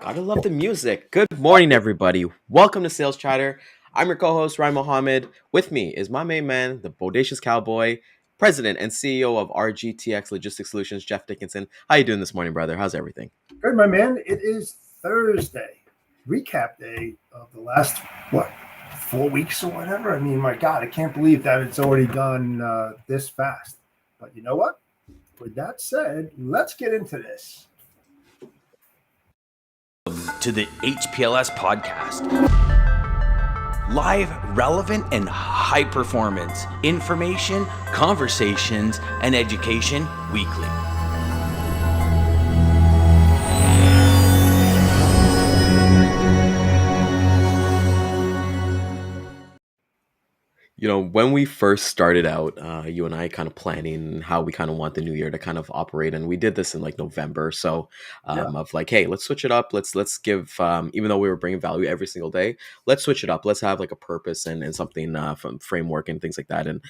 Gotta love the music. Good morning, everybody. Welcome to Sales Chatter. I'm your co-host, Ryan Mohammed. With me is my main man, the Bodacious Cowboy, President and CEO of RGTX Logistics Solutions, Jeff Dickinson. How you doing this morning, brother? How's everything? Good, my man. It is Thursday, recap day of the last, 4 weeks or whatever. I mean, my God, I can't believe that it's already gone this fast. But you know what? With that said, let's get into this. To the HPLS podcast. Live, relevant, and high performance information, conversations, and education weekly. When we first started out, you and I kind of planning how we kind of want the new year to kind of operate, and we did this in like November. So, Yeah. of like, hey, let's switch it up. Let's give, even though we were bringing value every single day, let's switch it up. Let's have like a purpose and something from framework and things like that. And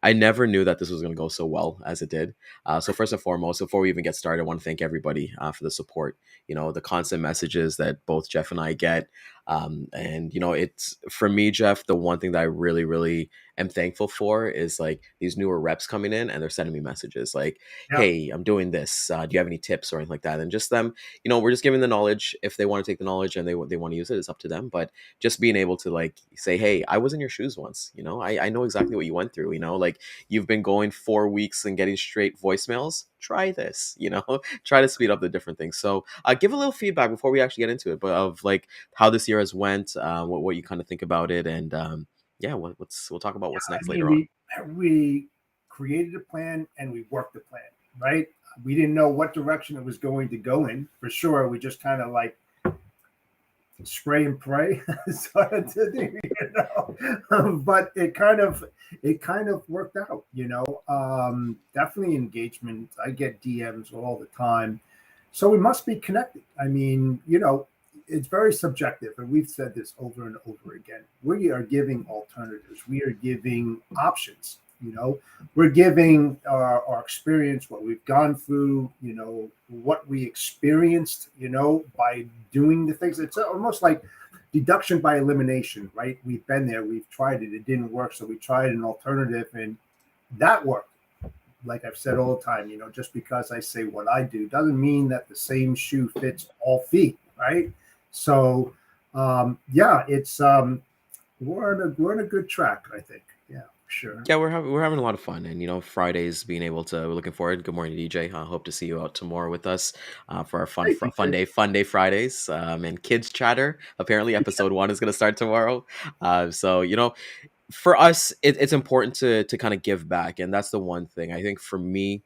I never knew that this was going to go so well as it did. So first and foremost, before we even get started, I want to thank everybody for the support. The constant messages that both Jeff and I get. And it's for me, Jeff, the one thing that I really, really am thankful for is like these newer reps coming in and they're sending me messages like, Yeah. hey, I'm doing this. Do you have any tips or anything like that? And just them, we're just giving the knowledge. If they want to take the knowledge and they want to use it, it's up to them. But just being able to like say, hey, I was in your shoes once, I know exactly what you went through, like you've been going 4 weeks and getting straight voicemails. Try this, try to speed up the different things. So give a little feedback before we actually get into it, but of like how this year has went, what you kind of think about it, and yeah, we'll talk about what's next later on. We created a plan and we worked the plan, right? We didn't know what direction it was going to go in for sure. We just kind of like spray and pray sort of thing, but it kind of worked out, definitely engagement. I get DMs all the time, so we must be connected. I mean, it's very subjective, and we've said this over and over again. We are giving alternatives, we are giving options. We're giving our experience, what we've gone through, what we experienced, by doing the things. It's almost like deduction by elimination, right? We've been there, we've tried it, it didn't work, so we tried an alternative, and that worked. Like I've said all the time, just because I say what I do doesn't mean that the same shoe fits all feet, right? So, it's we're in a good track, I think. Yeah. Sure. Yeah, we're having a lot of fun, and Fridays being able to. We're looking forward. Good morning, DJ. Hope to see you out tomorrow with us for our fun day Fridays. And kids chatter. Apparently, episode 1 is going to start tomorrow. So for us, it's important to kind of give back, and that's the one thing I think for me,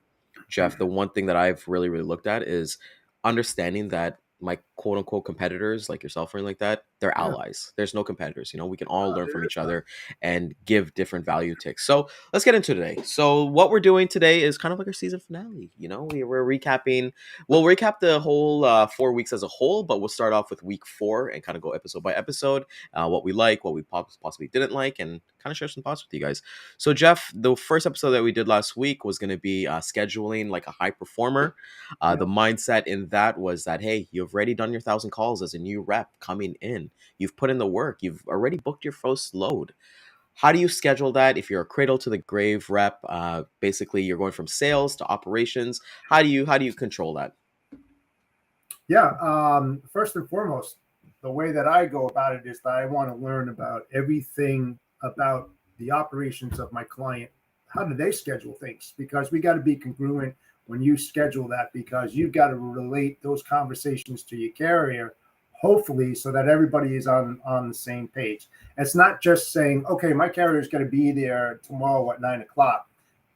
Jeff. The one thing that I've really really looked at is understanding that my quote unquote competitors like yourself or anything like that, they're Yeah. allies. There's no competitors. We can all learn from There is each other and give different value ticks. So let's get into today. So what we're doing today is kind of like our season finale. We're recapping. We'll recap the whole 4 weeks as a whole, but we'll start off with week 4 and kind of go episode by episode, what we like, what we possibly didn't like, and kind of share some thoughts with you guys. So Jeff, the first episode that we did last week was going to be scheduling like a high performer. The mindset in that was that, hey, you've already done your 1,000 calls as a new rep coming in. You've put in the work. You've already booked your first load. How do you schedule that if you're a cradle to the grave rep? Basically, you're going from sales to operations. How do you control that? Yeah. First and foremost, the way that I go about it is that I want to learn about everything about the operations of my client. How do they schedule things? Because we got to be congruent when you schedule that, because you've got to relate those conversations to your carrier, hopefully, so that everybody is on the same page. It's not just saying, okay, my carrier is going to be there tomorrow at 9:00.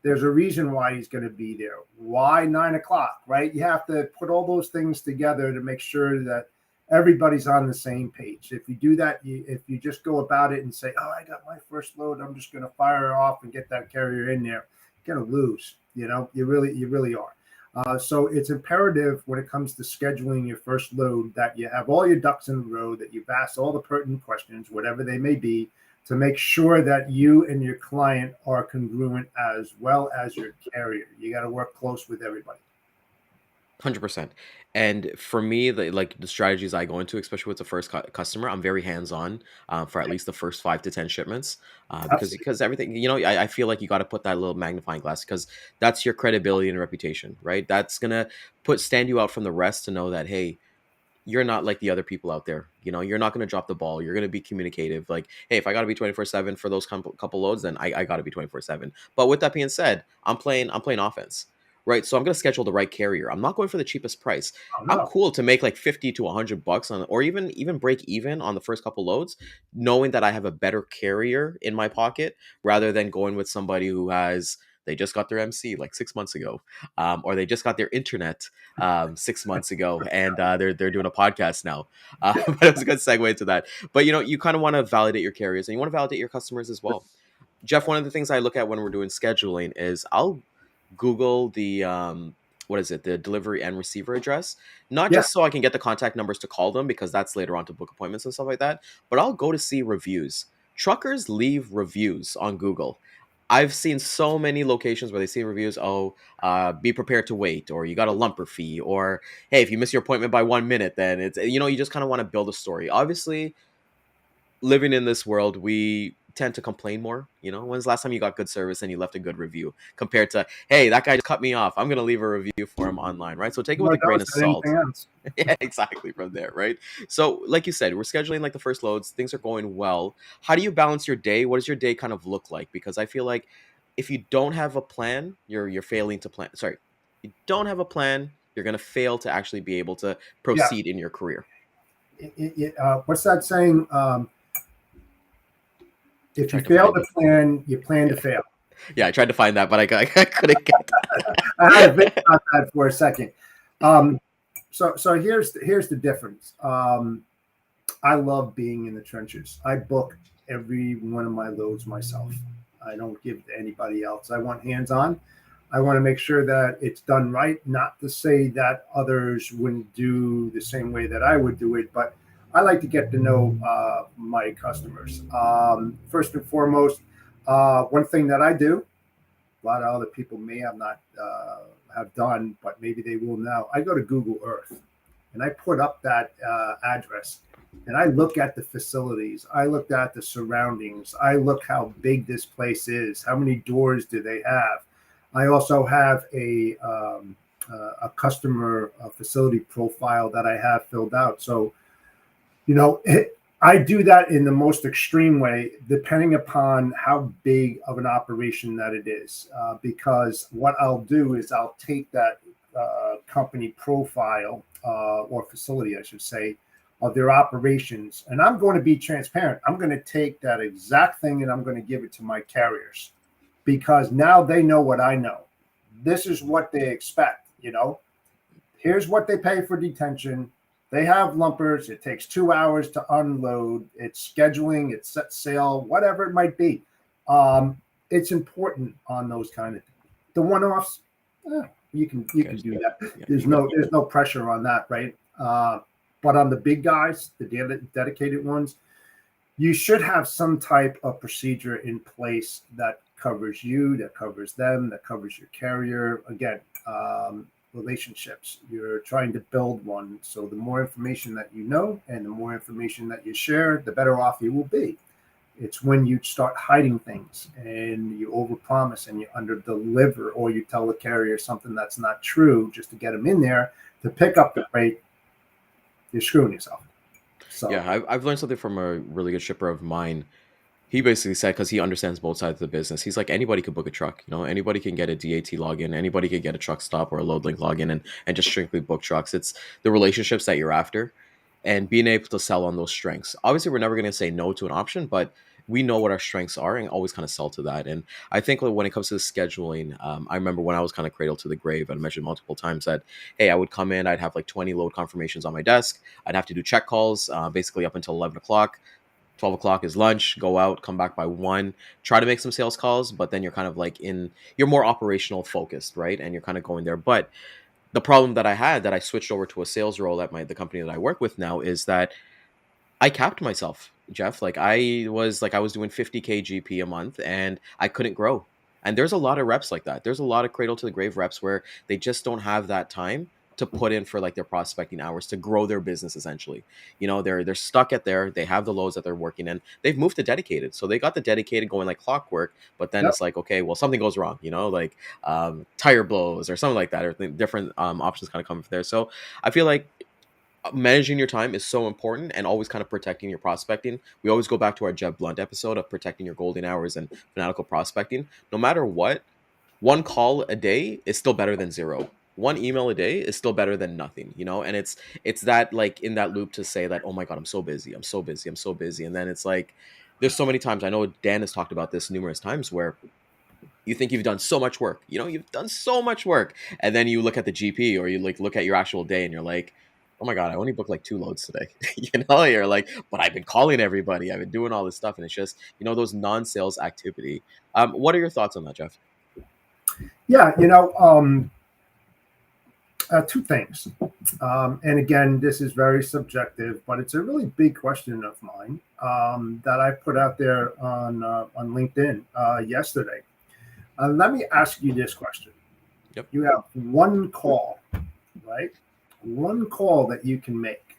There's a reason why he's going to be there. Why 9:00, right? You have to put all those things together to make sure that everybody's on the same page. If you do that, if you just go about it and say, oh, I got my first load, I'm just going to fire it off and get that carrier in there, you're going to lose. You really are. So it's imperative when it comes to scheduling your first load that you have all your ducks in a row, that you've asked all the pertinent questions, whatever they may be, to make sure that you and your client are congruent as well as your carrier. You got to work close with everybody. 100%. And for me, the strategies I go into, especially with the first customer, I'm very hands on for at least the first 5 to 10 shipments, Absolutely. because everything, I feel like you got to put that little magnifying glass, because that's your credibility and reputation, right? That's gonna put stand you out from the rest to know that, hey, you're not like the other people out there. You're not going to drop the ball. You're going to be communicative. Like, hey, if I got to be 24/7 for those couple loads, then I got to be 24/7. But with that being said, I'm playing offense, right? So I'm going to schedule the right carrier. I'm not going for the cheapest price. Oh, I'm no. cool to make like 50 to 100 bucks on, or even break even on the first couple loads, knowing that I have a better carrier in my pocket rather than going with somebody who has, they just got their MC like 6 months ago, or they just got their internet 6 months ago, and they're doing a podcast now. But it was a good segue into that. But you kind of want to validate your carriers, and you want to validate your customers as well. Jeff, one of the things I look at when we're doing scheduling is I'll Google the what is it, the delivery and receiver address, not Yeah. just so I can get the contact numbers to call them, because that's later on to book appointments and stuff like that, but I'll go to see reviews. Truckers leave reviews on Google. I've seen so many locations where they see reviews. Oh, be prepared to wait, or you got a lumper fee, or hey, if you miss your appointment by 1 minute, then it's, you just kind of want to build a story. Obviously, living in this world, we tend to complain more. When's the last time you got good service and you left a good review, compared to, hey, that guy just cut me off, I'm gonna leave a review for him online, right? So take it with More a grain those of than anything salt. else. Yeah, exactly, from there, right? So like you said, we're scheduling like the first loads, things are going well. How do you balance your day? What does your day kind of look like? Because I feel like if you don't have a plan, you're failing to plan. Sorry, you don't have a plan, you're gonna fail to actually be able to Yeah. proceed in your career. What's that saying? I If you tried to fail find to it. plan, you plan to Yeah. fail. Yeah, I tried to find that, but I couldn't get I had to think that. about that for a second. Um, so here's the difference. I love being in the trenches. I book every one of my loads myself. I don't give it to anybody else. I want hands on. I want to make sure that it's done right. Not to say that others wouldn't do the same way that I would do it, but I like to get to know my customers. First and foremost, one thing that I do, a lot of other people may have not have done, but maybe they will now. I go to Google Earth and I put up that address and I look at the facilities. I looked at the surroundings. I look how big this place is. How many doors do they have? I also have a customer facility profile that I have filled out. So I do that in the most extreme way, depending upon how big of an operation that it is. Because what I'll do is I'll take that company profile or facility, I should say, of their operations, and I'm going to be transparent. I'm going to take that exact thing and I'm going to give it to my carriers because now they know what I know. This is what they expect. Here's what they pay for detention. They have lumpers. It takes 2 hours to unload. It's scheduling. It's set sail, whatever it might be. It's important on those kind of things. The one-offs, you can do that. Yeah, There's no pressure on that, right? But on the big guys, the dedicated ones, you should have some type of procedure in place that covers you, that covers them, that covers your carrier. Again, relationships. You're trying to build one. So the more information that you know and the more information that you share, the better off you will be. It's when you start hiding things and you overpromise and you underdeliver, or you tell the carrier something that's not true just to get them in there to pick up the freight, you're screwing yourself. So yeah. I've learned something from a really good shipper of mine. He basically said, because he understands both sides of the business, he's like, anybody could book a truck. Anybody can get a DAT login, anybody could get a truck stop or a load link login, and just strictly book trucks. It's the relationships that you're after, and being able to sell on those strengths. Obviously, we're never going to say no to an option, but we know what our strengths are and always kind of sell to that. And I think when it comes to the scheduling, I remember when I was kind of cradle to the grave, I mentioned multiple times that, hey, I would come in, I'd have like 20 load confirmations on my desk. I'd have to do check calls basically up until 11 o'clock. 12 o'clock is lunch, go out, come back by 1, try to make some sales calls, but then you're kind of like you're more operational focused, right? And you're kind of going there. But the problem that I had, that I switched over to a sales role at the company that I work with now, is that I capped myself, Jeff. Like I was doing 50K GP a month and I couldn't grow. And there's a lot of reps like that. There's a lot of cradle to the grave reps where they just don't have that time to put in for like their prospecting hours to grow their business essentially. You know, they're stuck at there, they have the loads that they're working in. They've moved to dedicated. So they got the dedicated going like clockwork, but then Yep. it's like, okay, well something goes wrong, you know, like tire blows or something like that, or different options kind of come from there. So I feel like managing your time is so important and always kind of protecting your prospecting. We always go back to our Jeb Blunt episode of protecting your golden hours and fanatical prospecting. No matter what, one call a day is still better than zero. One email a day is still better than nothing, you know? And it's that like in that loop to say that, oh my God, I'm so busy, I'm so busy, I'm so busy. And then it's like there's so many times, I know Dan has talked about this numerous times, where you think you've done so much work, you know, you've done so much work, and then you look at the GP or you like look at your actual day and you're like, oh my God, I only booked like 2 loads today. You know, you're like, but I've been calling everybody, I've been doing all this stuff, and it's just, you know, those non-sales activity. What are your thoughts on that, Jeff? Yeah, two things. And again, this is very subjective, but it's a really big question of mine that I put out there on LinkedIn yesterday. Let me ask you this question. Yep. You have one call, right? One call that you can make.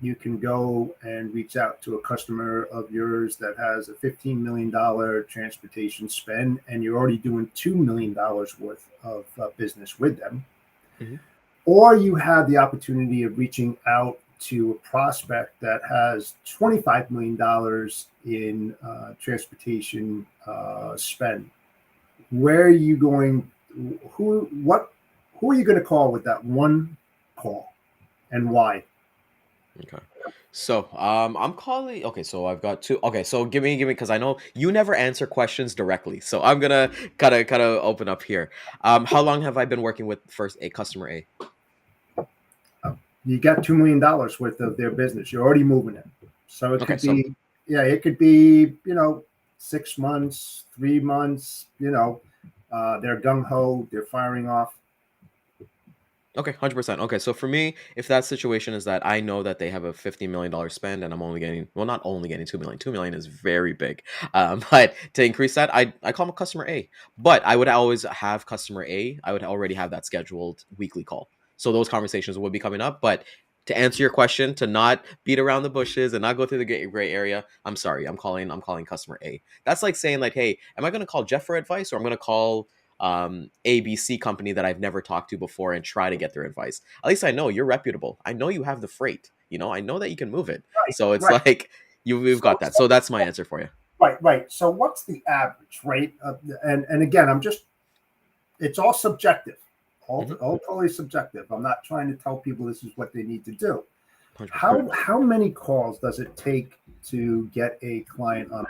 You can go and reach out to a customer of yours that has a $15 million transportation spend, and you're already doing $2 million worth of business with them. Mm-hmm. Or you have the opportunity of reaching out to a prospect that has $25 million in transportation spend. Where are you going? Who are you going to call with that one call, and why? Okay. So, I'm calling. Okay, so I've got two. Okay, so give me, because I know you never answer questions directly. So I'm gonna kind of open up here. How long have I been working with first a customer A? You got $2 million worth of their business. You're already moving it, so it Okay, could so be, yeah, it could be 6 months, 3 months. They're gung ho. They're firing off. okay, 100%. Okay, so for me, if that situation is that I know that they have a $50 million spend and I'm only getting, well, not only getting 2 million. 2 million is very big. But to increase that, I call them customer A. But I would always have customer A. I would already have that scheduled weekly call. So those conversations would be coming up. But to answer your question, to not beat around the bushes and not go through the gray area, I'm sorry, I'm calling customer A. That's like saying like, hey, am I going to call Jeff for advice, or I'm going to call ABC company that I've never talked to before and try to get their advice? At least I know you're reputable. I know you have the freight. You know, I know that you can move it. Right, So it's right. like you've So, got that. So that's my answer for you. right. So what's the average, right? And again, it's all subjective, Hmm. all totally subjective. I'm not trying to tell people this is what they need to do. 100%. How many calls does it take to get a client on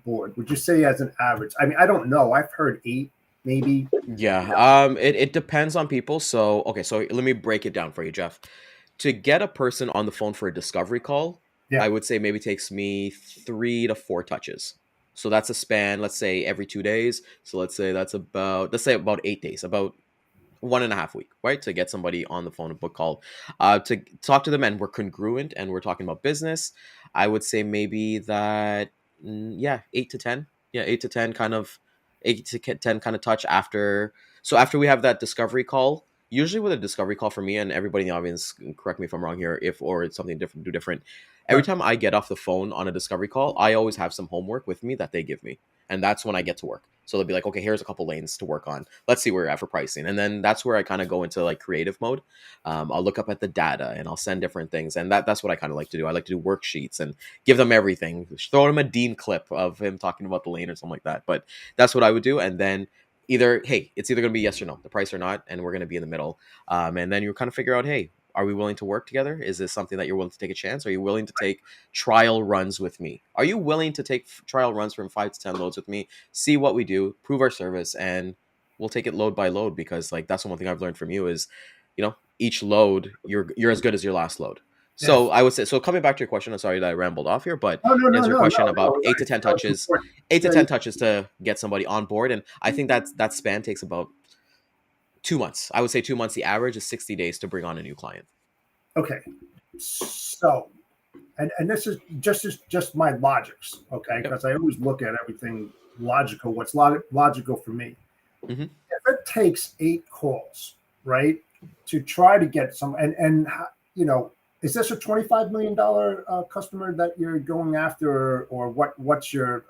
board? Would you say as an average? I mean, I don't know. I've heard 8, maybe. Yeah. It depends on people. So okay, so let me break it down for you, Jeff. To get a person on the phone for a discovery call, I Yeah. would say maybe takes me 3 to 4 touches. So that's a span, let's say every 2 days. So let's say about 8 days, about 1.5 week, right? To get somebody on the phone, a book call, to talk to them, and we're congruent and we're talking about business. I would say maybe that, yeah, 8 to 10, yeah, 8 to 10 kind of, 8 to 10 kind of touch after. So after we have that discovery call, usually with a discovery call for me, and everybody in the audience, correct me if I'm wrong here, if or it's something different, do different. Every Right. time I get off the phone on a discovery call, I always have some homework with me that they give me, and that's when I get to work. So they'll be like, okay, here's a couple lanes to work on. Let's see where you're at for pricing. And then that's where I kind of go into like creative mode. I'll look up at the data and I'll send different things. And that's what I kind of like to do. I like to do worksheets and give them everything. Throw them a Dean clip of him talking about the lane or something like that. But that's what I would do. And then it's either going to be yes or no, the price or not. And we're going to be in the middle. And then you kind of figure out, hey, are we willing to work together? Is this something that you're willing to take a chance? Are you willing to take trial runs with me? Are you willing to take trial runs from 5 to 10 loads with me? See what we do, prove our service, and we'll take it load by load, because like that's the one thing I've learned from you is, each load you're as good as your last load. So Yes. I would say, so coming back to your question, I'm sorry that I rambled off here, but Oh, no, to no, answer your no, question no, about no. eight to ten That was touches, important. eight to Yeah. ten touches to get somebody on board, and I think that span takes about 2 months. I would say 2 months. The average is 60 days to bring on a new client. Okay. So, and this is just my logics, okay? Yep. Because I always look at everything logical. What's logical for me? Hmm. If it takes 8 calls, right? to try to get some, and you know, is this a $25 million customer that you're going after, or what's your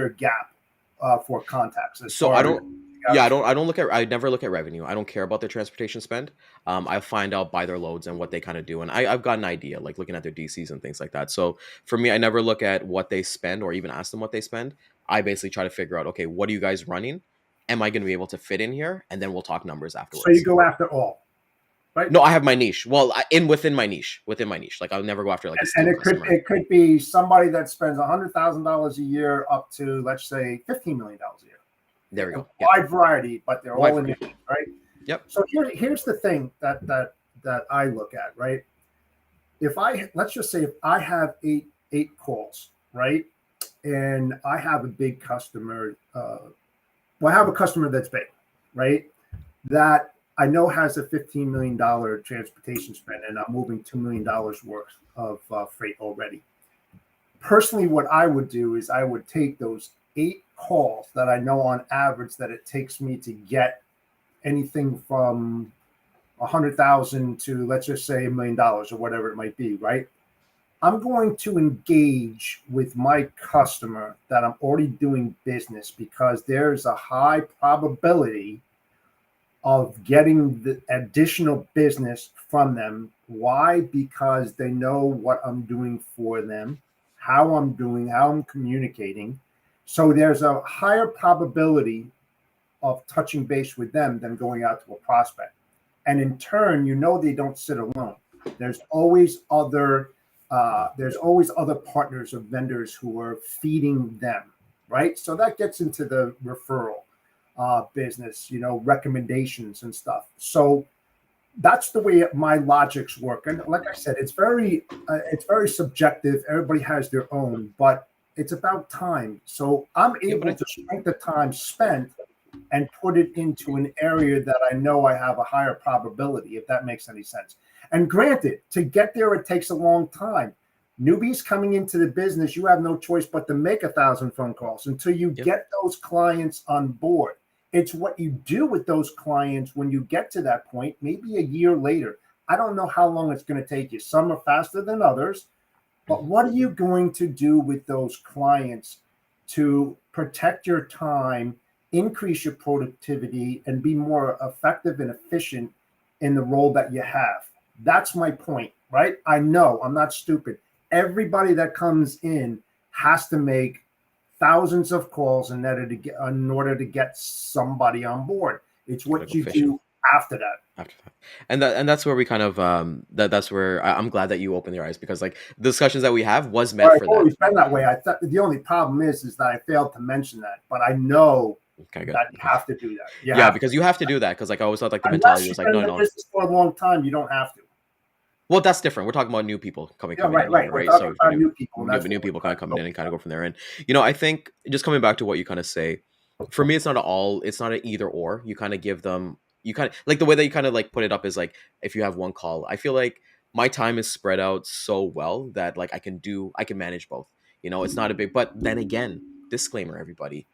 gap for contacts as So far I as don't. Yeah, I don't look at. I never look at revenue. I don't care about their transportation spend. I find out by their loads and what they kind of do, and I've got an idea, like looking at their DCs and things like that. So for me, I never look at what they spend or even ask them what they spend. I basically try to figure out, okay, what are you guys running? Am I going to be able to fit in here? And then we'll talk numbers so you afterwards. go after all, right? No, I have my niche. Well, within my niche. Like I'll never go after like a And steel customer. it could be somebody that spends $100,000 a year up to, let's say, $15 million a There year. we A go. Yeah, wide variety, but they're wide all in variety. it, right? Yep. So here's the thing that I look at, right? If I let's just say if I have eight calls, right, and I have a big customer, well, I have a customer that's big, right, that I know has a $15 million transportation spend, and I'm moving $2 million worth of freight already. Personally, what I would do is I would take those eight calls that I know on average that it takes me to get anything from 100,000 to, let's just say, $1 million or whatever it might be, right? I'm going to engage with my customer that I'm already doing business because there's a high probability of getting the additional business from them. Why? Because they know what I'm doing for them, how I'm doing, how I'm communicating. So there's a higher probability of touching base with them than going out to a prospect. And in turn, you know they don't sit alone. There's always other partners or vendors who are feeding them, right? So that gets into the referral business, you know, recommendations and stuff. So that's the way my logics work. And like I said, it's very subjective. Everybody has their own, but it's about time. So I'm Yeah, but able to shrink the time spent and put it into an area that I know I have a higher probability, if that makes any sense. And granted, to get there, it takes a long time. Newbies coming into the business, you have no choice but to make 1,000 phone calls until you yep. get those clients on board. It's what you do with those clients when you get to that point, maybe a year later. I don't know how long it's going to take you. Some are faster than others, but what are you going to do with those clients to protect your time, increase your productivity, and be more effective and efficient in the role that you have? That's my point, right? I know I'm not stupid. Everybody that comes in has to make thousands of calls in order to get somebody on board. It's Gotta what go you fishing do after that. after that. And that's where we kind of that's where I'm glad that you opened your eyes because like the discussions that we have was Or meant I've for that. always been that way. I thought the only problem is that I failed to mention that, but I know Okay, good. that you have to do that. You Yeah, have because you have to do that because like I always thought like the mentality unless you've was like been no, in the no. business for a long time, you don't have to. Well, that's different. We're talking about new people Yeah, coming in right. here, We're right? talking So for about new people, and that's new what we're people kind trying of to coming in and focus kind of on. go from there. And I think just coming back to what you kind of say, for me, it's not an either or. You kind of give them, you kind of like the way that you kind of like put it up is like if you have one call, I feel like my time is spread out so well that like I can manage both. It's not a big, but then again, disclaimer, everybody.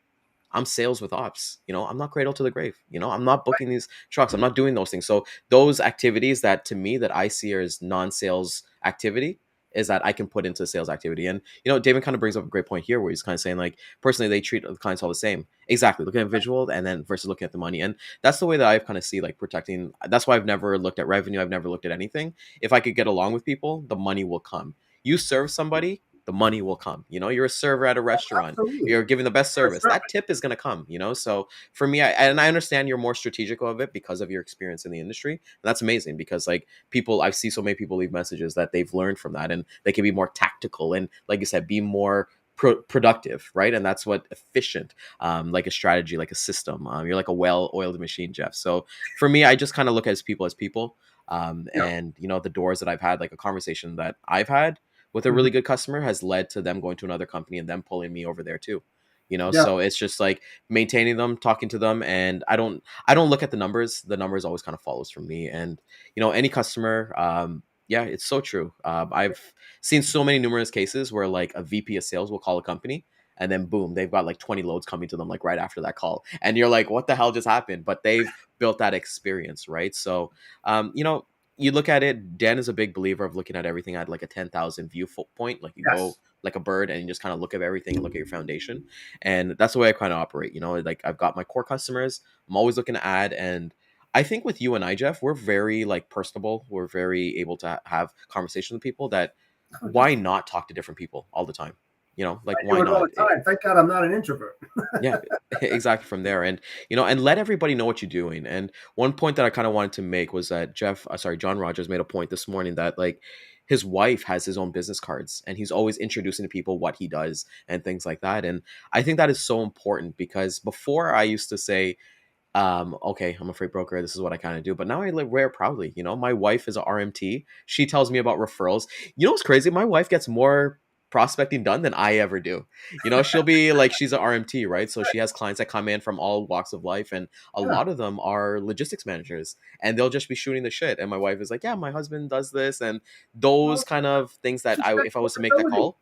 I'm sales with ops. I'm not cradle to the grave. I'm not booking these trucks. I'm not doing those things. So those activities that to me that I see as non-sales activity is that I can put into sales activity. And David kind of brings up a great point here where he's kind of saying like personally they treat the clients all the same. Exactly. Looking at visual and then versus looking at the money. And that's the way that I kind of see like protecting. That's why I've never looked at revenue. I've never looked at anything. If I could get along with people, the money will come. You serve somebody, the money will come. You're a server at a restaurant, Absolutely. you're giving the best For service, sure. that tip is going to come. So for me, I understand you're more strategic of it because of your experience in the industry, and that's amazing because like people, I see so many people leave messages that they've learned from that and they can be more tactical and like you said, be more productive, right? And that's what efficient, like a strategy, like a system, you're like a well-oiled machine, Jeff. So for me, I just kind of look at as people, Yeah. and the doors that I've had, like a conversation that I've had with a Mhm. really good customer has led to them going to another company and them pulling me over there too. Yeah. So it's just like maintaining them, talking to them, and I don't look at the numbers. The numbers always kind of follows from me, and any customer, yeah, it's so true. I've seen so many numerous cases where like a VP of sales will call a company. And then boom, they've got like 20 loads coming to them like right after that call. And you're like, what the hell just happened? But they've built that experience, right? So, you know, you look at it. Dan is a big believer of looking at everything at like a 10,000 view point. Like you go Yes. like a bird and you just kind of look at everything and look at your foundation. And that's the way I kind of operate. You know, like I've got my core customers. I'm always looking to add. And I think with you and I, Jeff, we're very like personable. We're very able to have conversations with people that Oh, why definitely. not talk to different people all the time? You know, like I why do it all not? the time. Thank God I'm not an introvert. Yeah, exactly from there. And, you know, and let everybody know what you're doing. And one point that I kind of wanted to make was that John Rogers made a point this morning that like his wife has his own business cards and he's always introducing to people what he does and things like that. And I think that is so important because before I used to say, okay, I'm a freight broker, this is what I kind of do, but now I live wear it proudly. You know, my wife is a RMT. She tells me about referrals. You know what's crazy? My wife gets more prospecting done than I ever do. You know, she'll be like, she's a RMT, right? So she has clients that come in from all walks of life, and a Yeah. lot of them are logistics managers, and they'll just be shooting the shit. And my wife is like, yeah, my husband does this, and those Well, kind of things that she's got if I was to make that credibility. call,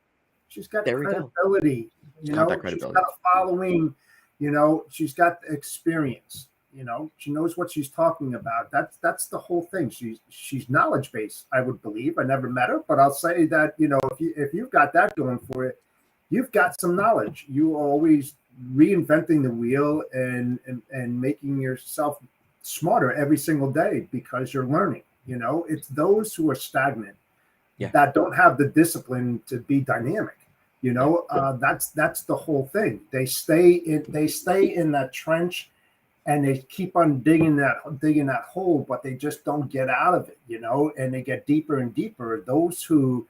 She's got there we go. credibility. Got that She's got credibility. a following. She's got experience. She knows what she's talking about. That's the whole thing. She's knowledge based. I would believe. I never met her, but I'll say that if you've got that going for it, you've got some knowledge. You are always reinventing the wheel and making yourself smarter every single day because you're learning. It's those who are stagnant Yeah, that don't have the discipline to be dynamic. yeah, That's the whole thing. They stay in that trench and they keep on digging that hole, but they just don't get out of it. And they get deeper and deeper. Those who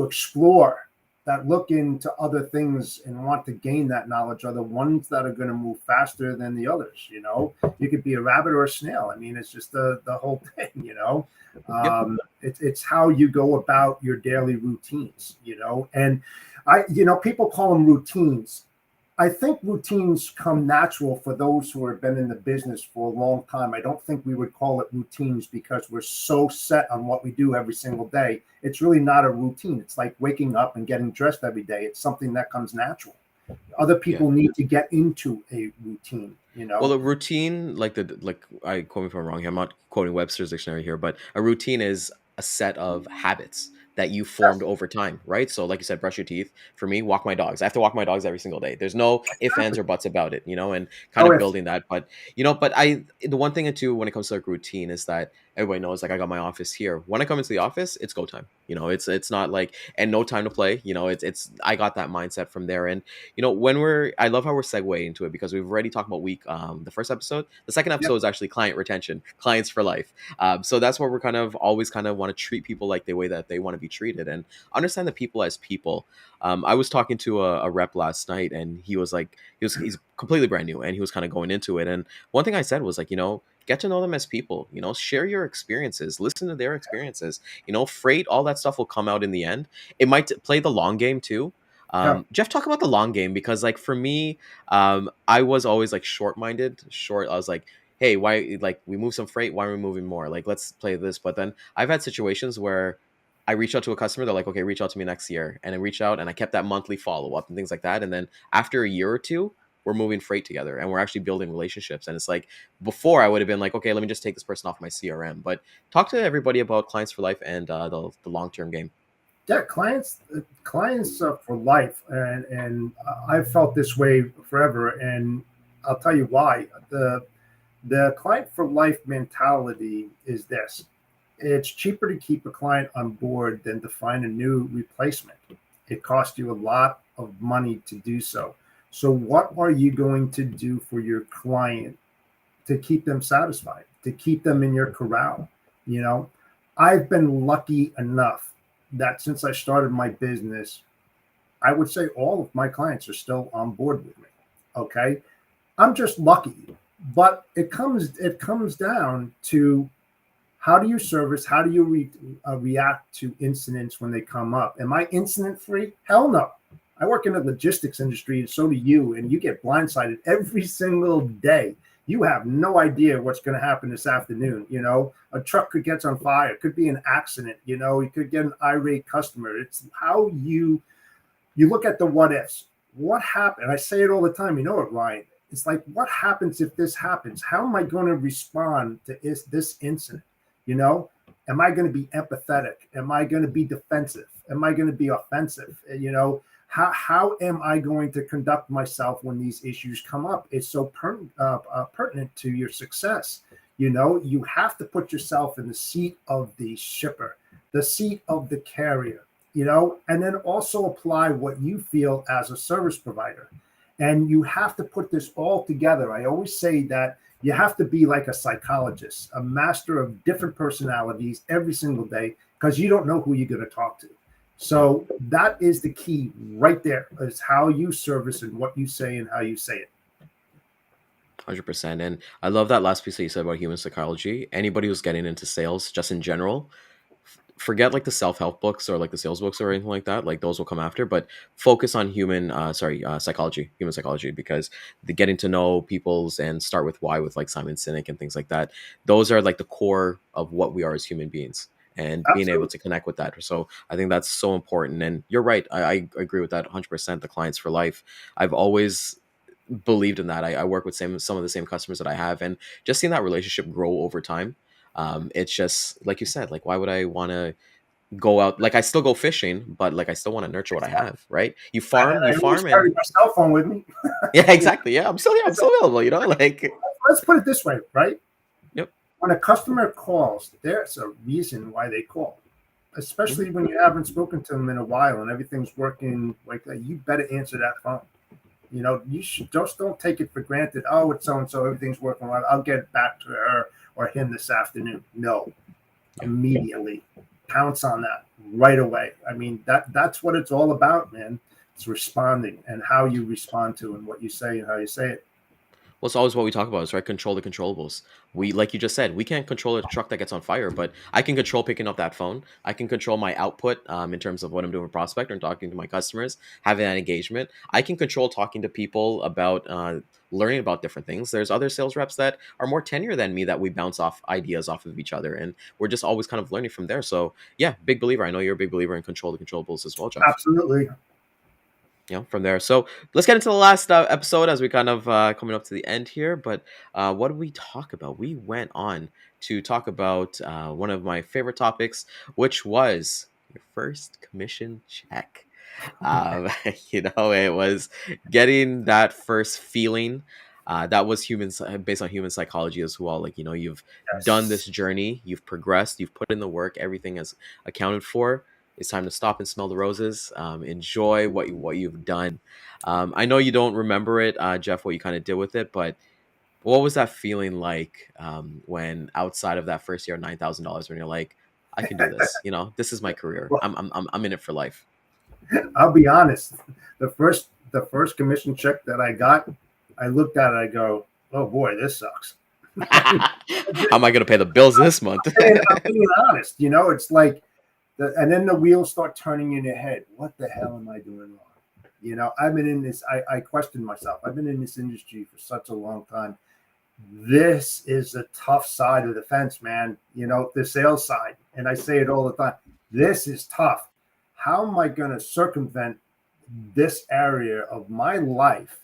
explore, that look into other things and want to gain that knowledge, are the ones that are going to move faster than the others. You could be a rabbit or a snail. I mean, it's just the whole thing. yep, It's how you go about your daily routines. And people call them routines. I think routines come natural for those who have been in the business for a long time. I don't think we would call it routines because we're so set on what we do every single day. It's really not a routine. It's like waking up and getting dressed every day. It's something that comes natural. Other yeah. people need to get into a routine, Well, a routine, I quote me if I'm wrong here. I'm not quoting Webster's dictionary here, but a routine is a set of habits that you formed Yes, over time, right? So, like you said, brush your teeth. For me, walk my dogs. I have to walk my dogs every single day. There's no ifs, ands, exactly. or buts about it, you know, and kind Oh, of if building that. But the one thing too when it comes to like routine is that everybody knows like I got my office here. When I come into the office, it's go time. You know, it's not like and no time to play. You know, it's I got that mindset from there. And you know, I love how we're segueing into it because we've already talked about the first episode. The second yep, episode is actually client retention, clients for life. So that's where we're kind of always kind of want to treat people like the way that they want to be treated and understand the people as people. I was talking to a rep last night and he was like, he's completely brand new and he was kind of going into it. And one thing I said was like, you know, get to know them as people, you know, share your experiences, listen to their experiences, you know, freight, all that stuff will come out in the end. It might play the long game too. yep, Jeff, talk about the long game because, like, for me, I was always like short-minded. Short, I was like, "Hey, why? Like, we move some freight. Why are we moving more? Like, let's play this." But then I've had situations where I reach out to a customer. They're like, "Okay, reach out to me next year," and I reach out and I kept that monthly follow-up and things like that. And then after a year or two, we're moving freight together and we're actually building relationships. And it's like before I would have been like, "Okay, let me just take this person off my CRM." But talk to everybody about clients for life and the long-term game. yeah. Clients for life, and I've felt this way forever. And I'll tell you why. The client for life mentality is this: it's cheaper to keep a client on board than to find a new replacement. It costs you a lot of money to do so. So, what are you going to do for your client to keep them satisfied, to keep them in your corral? You know, I've been lucky enough that since I started my business, I would say all of my clients are still on board with me. Okay. I'm just lucky, but it comes down to how do you service? How do you react to incidents when they come up? Am I incident free? Hell no. I work in the logistics industry, and so do you. And you get blindsided every single day. You have no idea what's going to happen this afternoon. A truck could get on fire. It could be an accident. You could get an irate customer. It's how you look at the what ifs. What happened? I say it all the time. You know it, Ryan. It's like, what happens if this happens? How am I going to respond to this incident? You know, am I going to be empathetic? Am I going to be defensive? Am I going to be offensive? You know, how am I going to conduct myself when these issues come up? It's so pertinent to your success. You know, you have to put yourself in the seat of the shipper, the seat of the carrier, you know, and then also apply what you feel as a service provider. And you have to put this all together. I always say that you have to be like a psychologist, a master of different personalities every single day, because you don't know who you're going to talk to. So that is the key right there, is how you service and what you say and how you say it. 100%. And I love that last piece that you said about human psychology. Anybody who's getting into sales, just in general, forget like the self-help books or like the sales books or anything like that, like those will come after, but focus on psychology, human psychology, because the getting to know people's and start with why with like Simon Sinek and things like that, those are like the core of what we are as human beings, and being able Absolutely. to connect with that. So I think that's so important. And you're right, I agree with that 100%. The clients for life, I've always believed in that. I work with some of the same customers that I have, and just seeing that relationship grow over time. It's just like you said, like why would I want to go out? Like I still go fishing, but like I still want to nurture what I have, right? You I always farm, carry and my cell phone with me. yeah, You know, exactly. Yeah, I'm still, yeah, I'm still available. You know, like let's put it this way, right? yep. When a customer calls, there's a reason why they call, Mhm. especially when you haven't spoken to them in a while and everything's working like that. You better answer that phone. You know, you should just don't take it for granted. Oh, it's so and so, everything's working well. I'll get back to her or him this afternoon. No, Yeah. immediately pounce on that right away. I mean, that's what it's all about, man. It's responding and how you respond to and what you say and how you say it. Well, it's always what we talk about is right. Control the controllables. We, like you just said, we can't control a truck that gets on fire, but I can control picking up that phone. I can control my output in terms of what I'm doing with prospect and talking to my customers, having that engagement. I can control talking to people about learning about different things. There's other sales reps that are more tenure than me that we bounce off ideas off of each other, and we're just always kind of learning from there. So yeah, big believer. I know you're a big believer in control the controllables as well, Jeff. Absolutely. From there. So let's get into the last episode as we kind of coming up to the end here. But what did we talk about? We went on to talk about one of my favorite topics, which was your first commission check. Um, it was getting that first feeling. That was based on human psychology as well. Like, you've done this Yes. journey, you've progressed, you've put in the work, everything is accounted for. It's time to stop and smell the roses. Enjoy what you've done. I know you don't remember it, Jeff, what you kind of did with it, but what was that feeling like when outside of that first year, $9,000, when you're like, I can do this. This is my career. Well, I'm in it for life. I'll be honest. The first commission check that I got, I looked at it, I go, oh boy, this sucks. How am I going to pay the bills this month? I'm being honest. You know, it's like, and then the wheels start turning in your head. What the hell am I doing wrong? You know, I've been in this. I question myself. I've been in this industry for such a long time. This is the tough side of the fence, man. You know, the sales side, and I say it all the time. This is tough. How am I going to circumvent this area of my life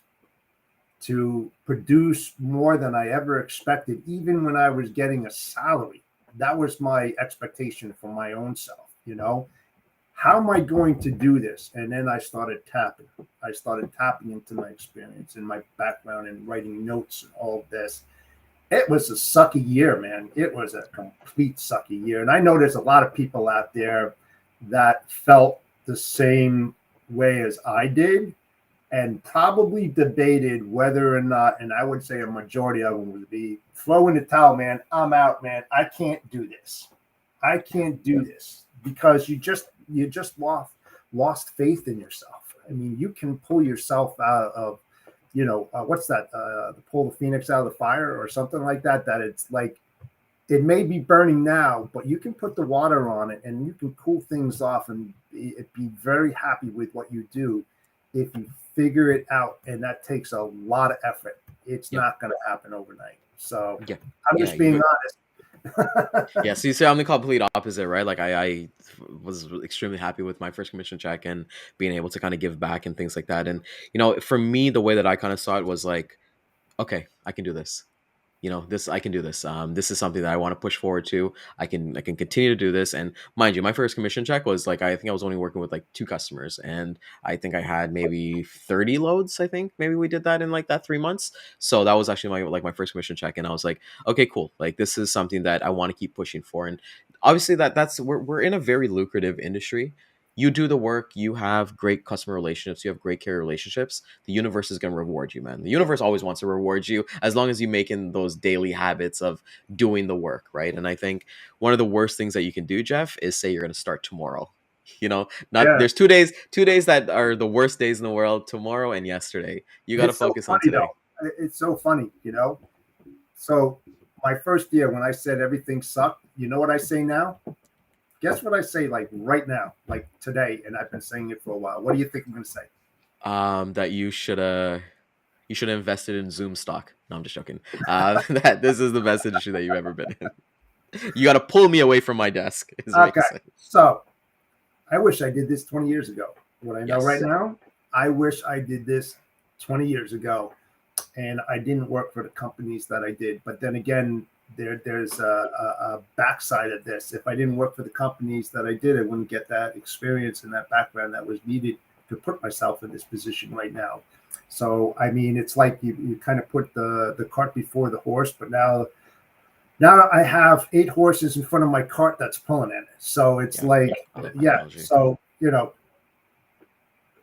to produce more than I ever expected, even when I was getting a salary? That was my expectation for my own self, you know? How am I going to do this? And then I started tapping. I started tapping into my experience and my background and writing notes and all of this. It was a sucky year, man. It was a complete sucky year. And I know there's a lot of people out there that felt the same way as I did and probably debated whether or not, and I would say a majority of them would be throw in the towel, man. I'm out, man. I can't do this. I can't do this because you just lost faith in yourself. I mean, you can pull yourself out of, what's that? Pull the phoenix out of the fire or something like that. That it's like it may be burning now, but you can put the water on it and you can cool things off and be very happy with what you do if you figure it out. And that takes a lot of effort. It's Yeah, not going to happen overnight. So yeah, I'm yeah. just being honest. Yeah, so you see, I'm the complete opposite, right? Like I was extremely happy with my first commission check and being able to kind of give back and things like that. And for me, the way that I kind of saw it was like, okay, I can do this. This, I can do this. This is something that I want to push forward to. I can continue to do this. And mind you, my first commission check was like, I think I was only working with like two customers, and I think I had maybe 30 loads. I think maybe we did that in like that 3 months. So that was actually my first commission check, and I was like, okay, cool. Like this is something that I want to keep pushing for. And obviously that's we're in a very lucrative industry. You do the work, you have great customer relationships, you have great carrier relationships, the universe is going to reward you, man. The universe always wants to reward you as long as you make in those daily habits of doing the work, right? And I think one of the worst things that you can do, Jeff, is say you're going to start tomorrow. Not Yeah. there's 2 days that are the worst days in the world, tomorrow and yesterday. You got to It's so focus on funny today. though. It's so funny, So my first year when I said everything sucked, you know what I say now? Guess what I say like right now, like today, and I've been saying it for a while. What do you think I'm gonna say? That you should have invested in Zoom stock. No, I'm just joking. That this is the best industry that you've ever been in. You got to pull me away from my desk, is what you Okay. say. So I wish I did this 20 years ago. What I know right Yes. now, I wish I did this 20 years ago. And I didn't work for the companies that I did. But then again, there's a backside of this. If I didn't work for the companies that I did, I wouldn't get that experience and that background that was needed to put myself in this position right now. So I mean, it's like you kind of put the cart before the horse, but now I have 8 horses in front of my cart that's pulling it. So it's Yeah. like, I like that yeah. analogy. So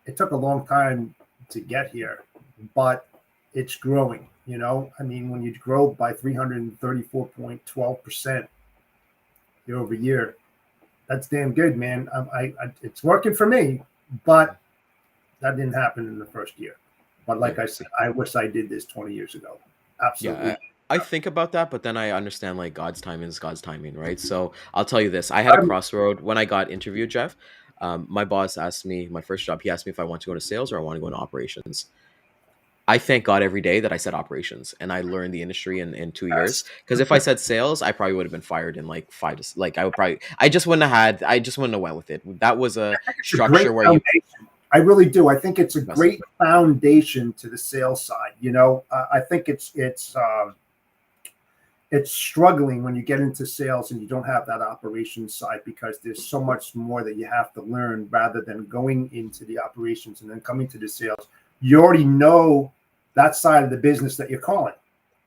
it took a long time to get here, but it's growing. I mean, when you grow by 334.12% year over year, that's damn good, man. It's working for me, but that didn't happen in the first year. But Yeah. like I said, I wish I did this 20 years ago. Absolutely. Yeah. I think about that, but then I understand like God's timing is God's timing, right? So I'll tell you this. I had a I'm, crossroad when I got interviewed, Jeff. My boss asked me, my first job, he asked me if I want to go into sales or I want to go into operations. I thank God every day that I said operations and I learned the industry in 2 years. yes. Because if I said sales, I probably would have been fired in like like I would probably, I just wouldn't have went with it. That was a It's a great structure where you, foundation. I really do. I think it's a Yes. great foundation to the sales side. I think it's struggling when you get into sales and you don't have that operations side because there's so much more that you have to learn rather than going into the operations and then coming to the sales. You already know that side of the business that you're calling.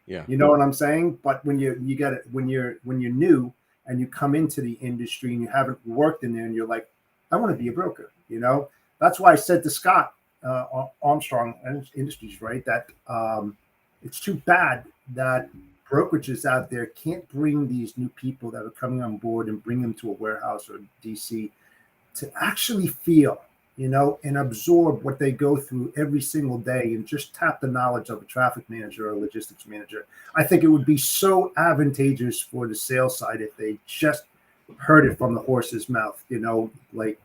yeah, You know what I'm saying? But when you get it when you're new and you come into the industry and you haven't worked in there and you're like, I want to be a broker. That's why I said to Scott Armstrong Industries, right, that it's too bad that brokerages out there can't bring these new people that are coming on board and bring them to a warehouse or DC to actually feel, and absorb what they go through every single day and just tap the knowledge of a traffic manager or a logistics manager. I think it would be so advantageous for the sales side if they just heard it from the horse's mouth, like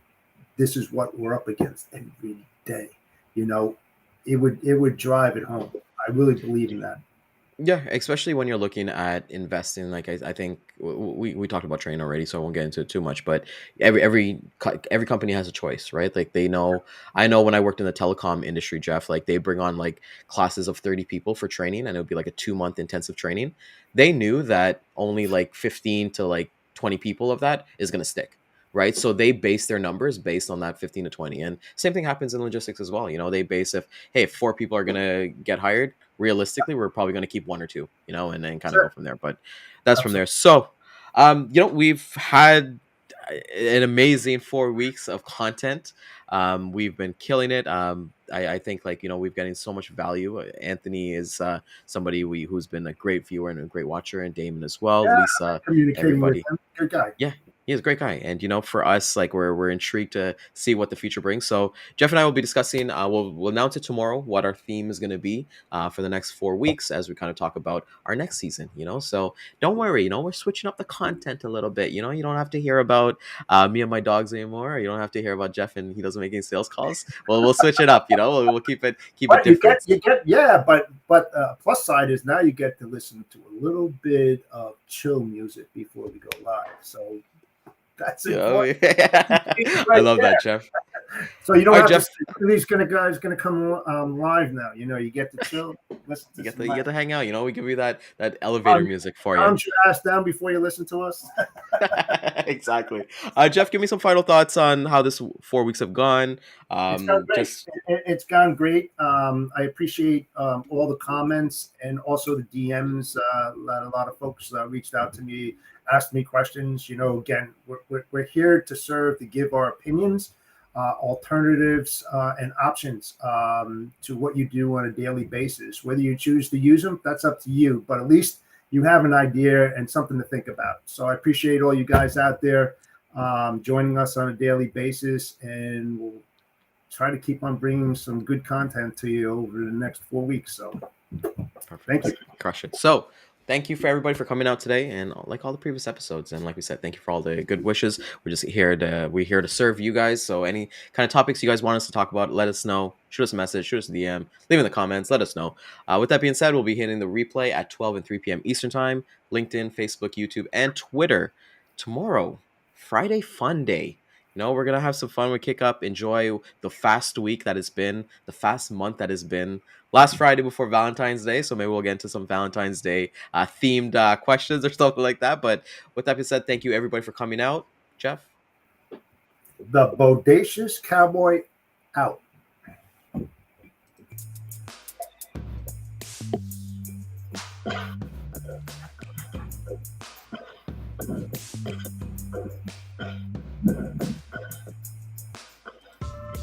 this is what we're up against every day. It would drive it home. I really believe in that. yeah, especially when you're looking at investing. Like I think we talked about training already, so I won't get into it too much. But every company has a choice, right? Like they know. I know when I worked in the telecom industry, Jeff, like they bring on like classes of 30 people for training, and it would be like a 2 month intensive training. They knew that only like 15 to like 20 people of that is going to stick. Right. So they base their numbers based on that 15 to 20. And same thing happens in logistics as well. They base if 4 people are going to get hired, realistically, we're probably going to keep one or two, and then kind of go Sure. from there. But that's from Absolutely. there. So, we've had an amazing 4 weeks of content. We've been killing it. I think like, we've getting so much value. Anthony is somebody who's been a great viewer and a great watcher, and Damon as well. Yeah, Lisa, communicating with everybody. him. Good guy. Yeah, he's a great guy, and for us, like we're intrigued to see what the future brings. So Jeff and I will be discussing. We'll announce it tomorrow what our theme is going to be for the next 4 weeks as we kind of talk about our next season. So don't worry. We're switching up the content a little bit. You don't have to hear about me and my dogs anymore. You don't have to hear about Jeff and he doesn't make any sales calls. Well, we'll switch it up. We'll keep it But you different. get yeah, but plus side is now you get to listen to a little bit of chill music before we go live. So that's Yeah, important. I Right love there. that, Jeff. So you All don't right, have to Jeff. say, look at these guys going to come live now. You get to chill, listen to some You get to hang out. We give you that elevator calm, music for you. calm your ass down before you listen to us. Exactly. Jeff, give me some final thoughts on how this 4 weeks have gone. It's gone great. Just It's gone great. I appreciate all the comments and also the DMs. A lot of folks reached out to me, asked me questions. Again, we're here to serve, to give our opinions, alternatives, and options to what you do on a daily basis. Whether you choose to use them, that's up to you. But at least you have an idea and something to think about. So I appreciate all you guys out there joining us on a daily basis, and we'll try to keep on bringing some good content to you over the next 4 weeks. So perfect. thank you. Crush it. So, thank you for everybody for coming out today, and like all the previous episodes. And like we said, thank you for all the good wishes. We're here to serve you guys. So, any kind of topics you guys want us to talk about, let us know. Shoot us a message, shoot us a DM, leave in the comments. Let us know. With that being said, we'll be hitting the replay at 12 and 3 p.m. Eastern time. LinkedIn, Facebook, YouTube, and Twitter tomorrow. Friday Fun Day. We're gonna have some fun. We kick up, enjoy the fast week that has been, the fast month that has been. Last Friday before Valentine's Day, so maybe we'll get into some Valentine's Day themed questions or something like that. But with that being said, thank you everybody for coming out. Jeff? The Bodacious Cowboy out.